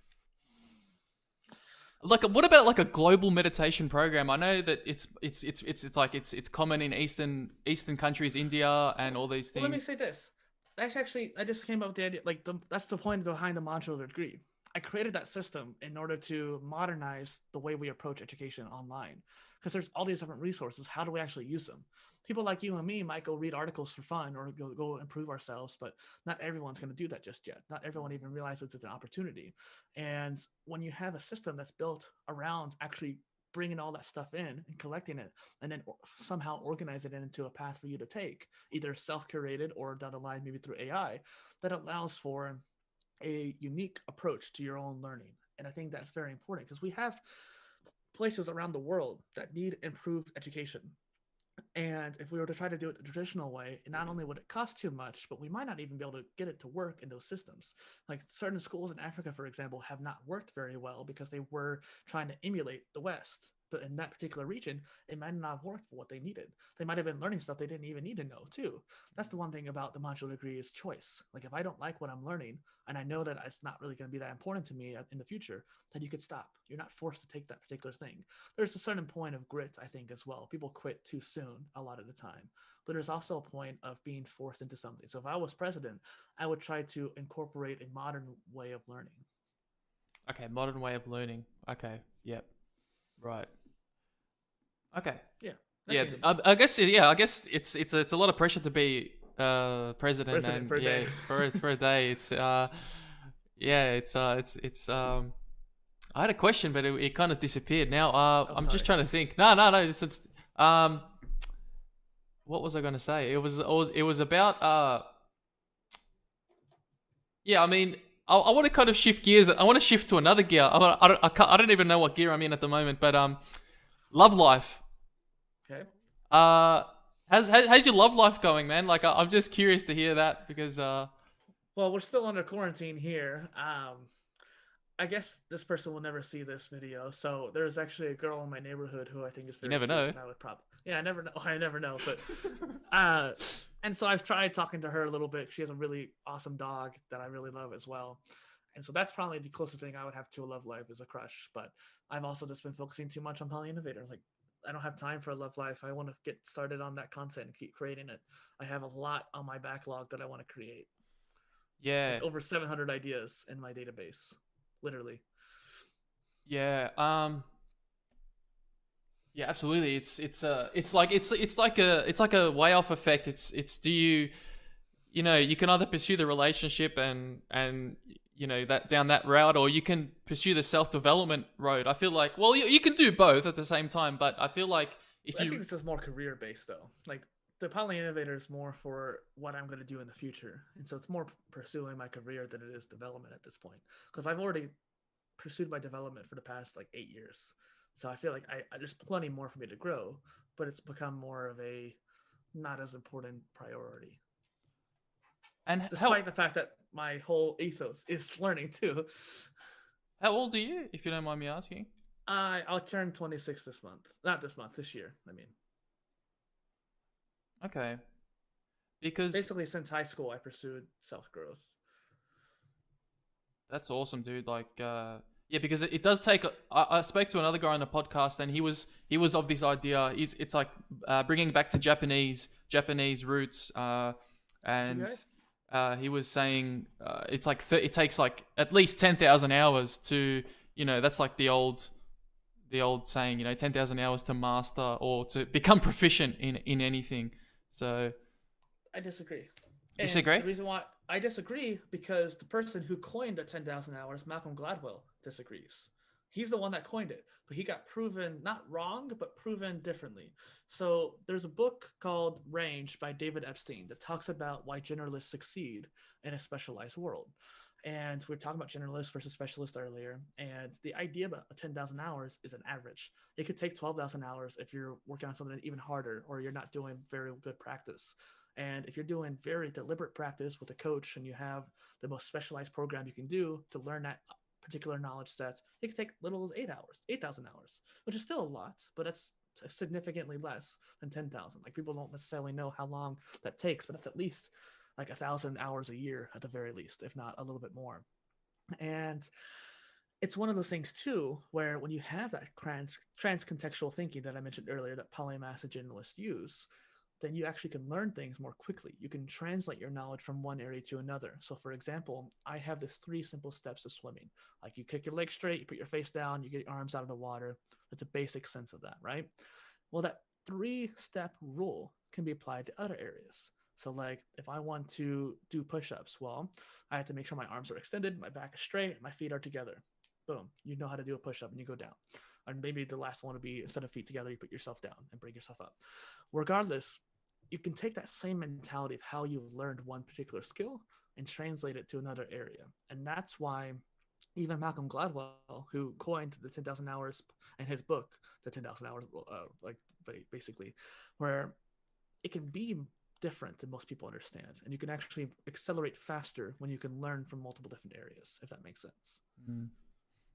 Like, what about like a global meditation program? I know that it's common in Eastern countries, India, and all these Well, let me things. say this. Actually, I just came up with the idea. Like, that's the point behind the modular degree. I created that system in order to modernize the way we approach education online. Because there's all these different resources. How do we actually use them? People like you and me might go read articles for fun or go improve ourselves, but not everyone's going to do that just yet. Not everyone even realizes it's an opportunity. And when you have a system that's built around actually bringing all that stuff in and collecting it and then somehow organize it into a path for you to take, either self-curated or down the line maybe through AI, that allows for a unique approach to your own learning. And I think that's very important because we have places around the world that need improved education. And if we were to try to do it the traditional way, not only would it cost too much, but we might not even be able to get it to work in those systems. Like certain schools in Africa, for example, have not worked very well because they were trying to emulate the West. But in that particular region, it might not have worked for what they needed. They might have been learning stuff they didn't even need to know, too. That's the one thing about the modular degree is choice. Like if I don't like what I'm learning and I know that it's not really going to be that important to me in the future, then you could stop. You're not forced to take that particular thing. There's a certain point of grit, I think, as well. People quit too soon a lot of the time. But there's also a point of being forced into something. So if I was president, I would try to incorporate a modern way of learning. Okay, modern way of learning. Okay, yep, right. Okay, Yeah, that's yeah. easy. I guess yeah. I guess it's a lot of pressure to be president, President and for a yeah, day. for a day. It's yeah. It's I had a question, but it kind of disappeared. Now Oh, I'm just sorry. trying to think. No. It's um. What was I going to say? It was about yeah. I mean, I want to kind of shift gears. I want to shift to another gear. I don't even know what gear I'm in at the moment, but love life. Okay. Uh, how's your love life going, man? Like, I'm just curious to hear that because Well, we're still under quarantine here. I guess this person will never see this video. So there's actually a girl in my neighborhood who I think is you very never cute, know. and I would probably yeah, I never know. I never know, but uh, and so I've tried talking to her a little bit. She has a really awesome dog that I really love as well. And so that's probably the closest thing I would have to a love life is a crush. But I've also just been focusing too much on PolyInnovator. Like I don't have time for a love life. I want to get started on that content and keep creating it. I have a lot on my backlog that I want to create. Yeah, Like over 700 ideas in my database, literally. yeah. Yeah, absolutely. It's like a way off effect. It's do you can either pursue the relationship and that down that route, or you can pursue the self development road. I feel like you can do both at the same time, but I feel like if I you think this is more career based though. Like the PolyInnovator is more for what I'm going to do in the future, and so it's more pursuing my career than it is development at this point. Because I've already pursued my development for the past like 8 years, so I feel like there's plenty more for me to grow, but it's become more of a not as important priority, and despite the fact that my whole ethos is learning too. how old are you, if you don't mind me asking? I'll turn 26 this month. Not this month, this year. I mean, Okay, because basically since high school, I pursued self growth. that's awesome, dude. Like, yeah, because it does take. I spoke to another guy on the podcast, and he was of this idea. It's like bringing back to Japanese roots, and Okay. he was saying it's like it takes like at least 10,000 hours to that's like the old saying 10,000 hours to master or to become proficient in anything. So I disagree. And disagree. the reason why I disagree because the person who coined the 10,000 hours, Malcolm Gladwell, disagrees. He's the one that coined it, but he got proven not wrong, but proven differently. So there's a book called Range by David Epstein that talks about why generalists succeed in a specialized world. And we are talking about generalists versus specialists earlier. And the idea about 10,000 hours is an average. It could take 12,000 hours if you're working on something even harder or you're not doing very good practice. And if you're doing very deliberate practice with a coach and you have the most specialized program you can do to learn that particular knowledge set, it can take little as 8 hours, 8,000 hours, which is still a lot, but that's significantly less than 10,000. Like people don't necessarily know how long that takes, but that's at least like 1,000 hours a year at the very least, if not a little bit more. And it's one of those things too, where when you have that trans-contextual thinking that I mentioned earlier that Polymath and Generalists use, then you actually can learn things more quickly. You can translate your knowledge from one area to another. So for example, I have this 3 simple steps of swimming. Like you kick your legs straight, you put your face down, you get your arms out of the water. That's a basic sense of that, right? Well, that 3-step rule can be applied to other areas. So like if I want to do push-ups, well, I have to make sure my arms are extended, my back is straight, my feet are together. Boom, you know how to do a push-up and you go down. And maybe the last one would be instead of feet together, you put yourself down and bring yourself up. Regardless, you can take that same mentality of how you learned one particular skill and translate it to another area. And that's why even Malcolm Gladwell, who coined the 10,000 hours in his book, the 10,000 hours, basically, where it can be different than most people understand. And you can actually accelerate faster when you can learn from multiple different areas, if that makes sense. Mm.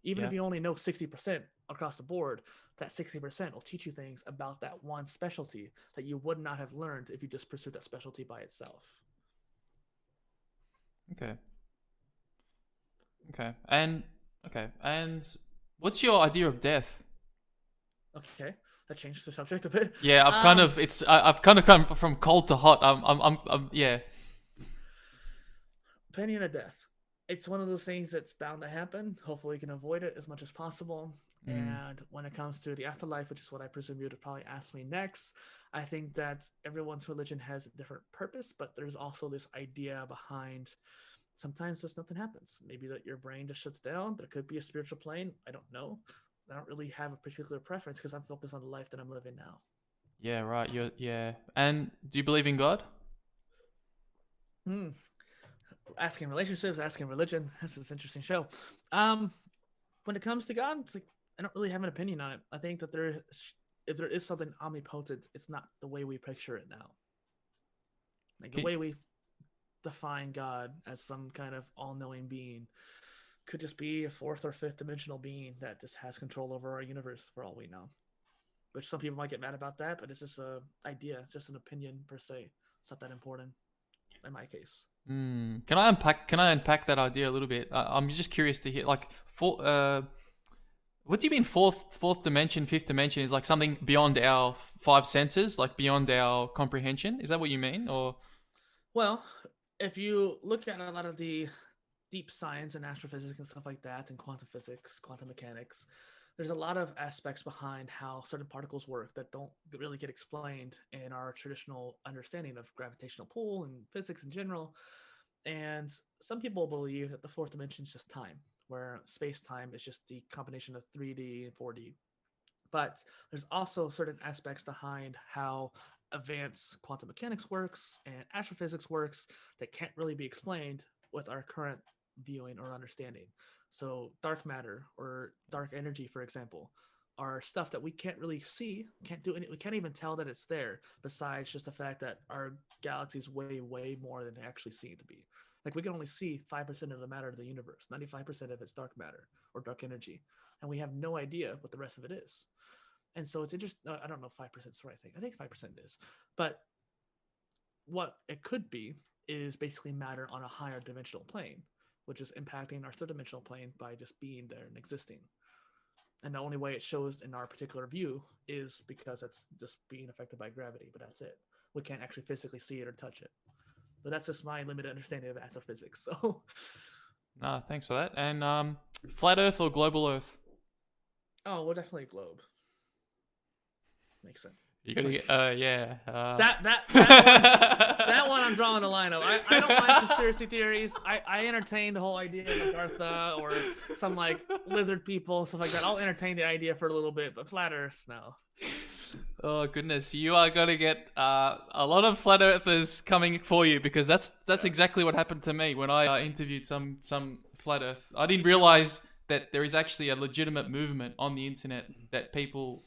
Even if you only know 60% across the board, that 60% will teach you things about that one specialty that you would not have learned if you just pursued that specialty by itself. Okay. And what's your idea of death? Okay, that changed the subject a bit. Yeah, I've kind of come from cold to hot. I'm yeah. Opinion of death. It's one of those things that's bound to happen. Hopefully, you can avoid it as much as possible. And when it comes to the afterlife, which is what I presume you would probably ask me next, I think that everyone's religion has a different purpose, but there's also this idea behind sometimes just nothing happens. Maybe that your brain just shuts down. There could be a spiritual plane. I don't know. I don't really have a particular preference because I'm focused on the life that I'm living now. Yeah, right. And do you believe in God? Asking relationships, asking religion. This is an interesting show. When it comes to God, it's like I don't really have an opinion on it. I think that if there is something omnipotent, it's not the way we picture it now. Like the way we define God as some kind of all-knowing being could just be a 4th or 5th dimensional being that just has control over our universe for all we know. Which some people might get mad about that, but it's just an idea. It's just an opinion per se. It's not that important in my case. Can I unpack that idea a little bit? I'm just curious to hear. Like, what do you mean fourth dimension, 5th dimension is like something beyond our 5 senses, like beyond our comprehension? Is that what you mean, or? Well, if you look at a lot of the deep science and astrophysics and stuff like that, and quantum physics, quantum mechanics, there's a lot of aspects behind how certain particles work that don't really get explained in our traditional understanding of gravitational pull and physics in general. And some people believe that the 4th dimension is just time, where space-time is just the combination of 3D and 4D. But there's also certain aspects behind how advanced quantum mechanics works and astrophysics works that can't really be explained with our current viewing or understanding. So dark matter or dark energy, for example, are stuff that we can't really see, we can't even tell that it's there, besides just the fact that our galaxy is way, way more than they actually seem to be. Like we can only see 5% of the matter of the universe. 95% of it's dark matter or dark energy. And we have no idea what the rest of it is. And so it's interesting. I don't know if 5% is the right thing. I think 5% is. But what it could be is basically matter on a higher dimensional plane, which is impacting our 3rd dimensional plane by just being there and existing. And the only way it shows in our particular view is because it's just being affected by gravity, but that's it. We can't actually physically see it or touch it. But that's just my limited understanding of astrophysics. So, Thanks for that. And flat Earth or global Earth? Oh, well, definitely globe. Makes sense. You gotta get, yeah. That one I'm drawing a line of. I don't like conspiracy theories. I entertain the whole idea of Agartha or some like lizard people, stuff like that. I'll entertain the idea for a little bit, but flat Earth, no. Oh goodness, you are gonna get a lot of flat earthers coming for you, because that's exactly what happened to me when I interviewed some flat Earth. I didn't realize that there is actually a legitimate movement on the internet that people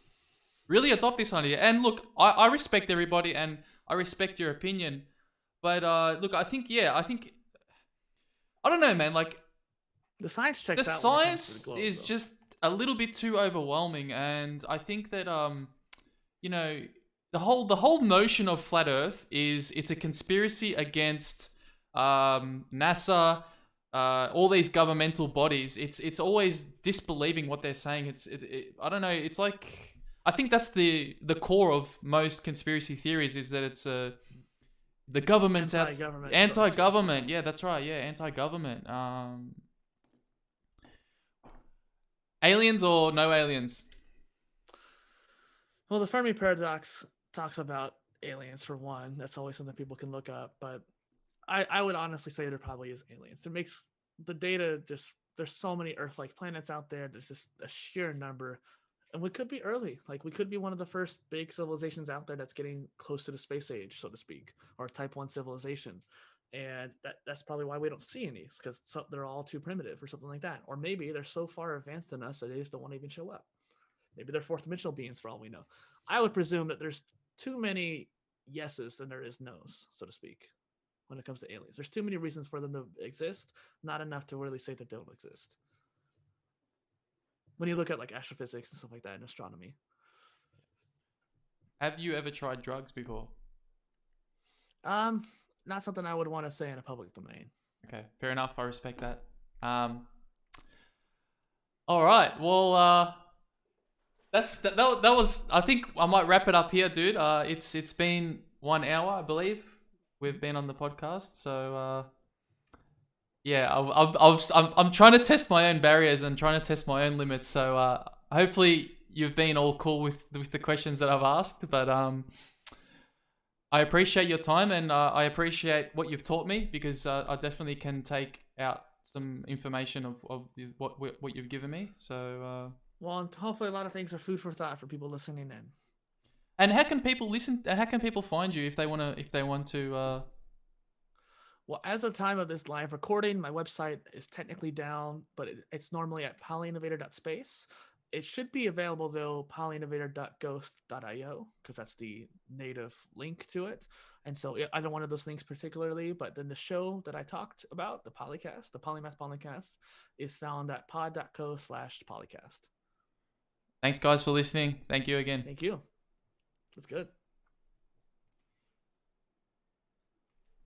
really adopt this idea. And look, I respect everybody and I respect your opinion, but look, I think I don't know, man. Like the science checks the out. Science is just a little bit too overwhelming, and I think that the whole notion of flat Earth is it's a conspiracy against NASA, all these governmental bodies, it's always disbelieving what they're saying. I don't know. It's like, I think that's the core of most conspiracy theories, is that it's the government's Anti-government. anti-government. Yeah, that's right. Yeah, anti-government. Aliens or no aliens? Well, the Fermi paradox talks about aliens for one. That's always something people can look up. But I would honestly say there probably is aliens. It makes the data just, there's so many Earth-like planets out there. There's just a sheer number. And we could be early. Like, we could be one of the first big civilizations out there that's getting close to the space age, so to speak, or type 1 civilization. And that's probably why we don't see any, because they're all too primitive or something like that. Or maybe they're so far advanced than us that they just don't want to even show up. Maybe they're fourth dimensional beings for all we know. I would presume that there's too many yeses than there is nos, so to speak, when it comes to aliens. There's too many reasons for them to exist, not enough to really say that they don't exist. When you look at like astrophysics and stuff like that and astronomy. Have you ever tried drugs before? Not something I would want to say in a public domain. Okay, fair enough. I respect that. All right. Well, that was. I think I might wrap it up here, dude. It's been 1 hour, I believe. We've been on the podcast, so yeah, I'm trying to test my own barriers and trying to test my own limits. So hopefully you've been all cool with the questions that I've asked. But I appreciate your time, and I appreciate what you've taught me, because I definitely can take out some information of what you've given me. So well, and hopefully a lot of things are food for thought for people listening in. And how can people listen? And how can people find you if they want to? Well, as of the time of this live recording, my website is technically down, but it's normally at polyinnovator.space. It should be available, though, polyinnovator.ghost.io, because that's the native link to it. And so either one of those links particularly, but then the show that I talked about, the Polycast, the Polymath Polycast, is found at pod.co/polycast. Thanks, guys, for listening. Thank you again. Thank you. That's good.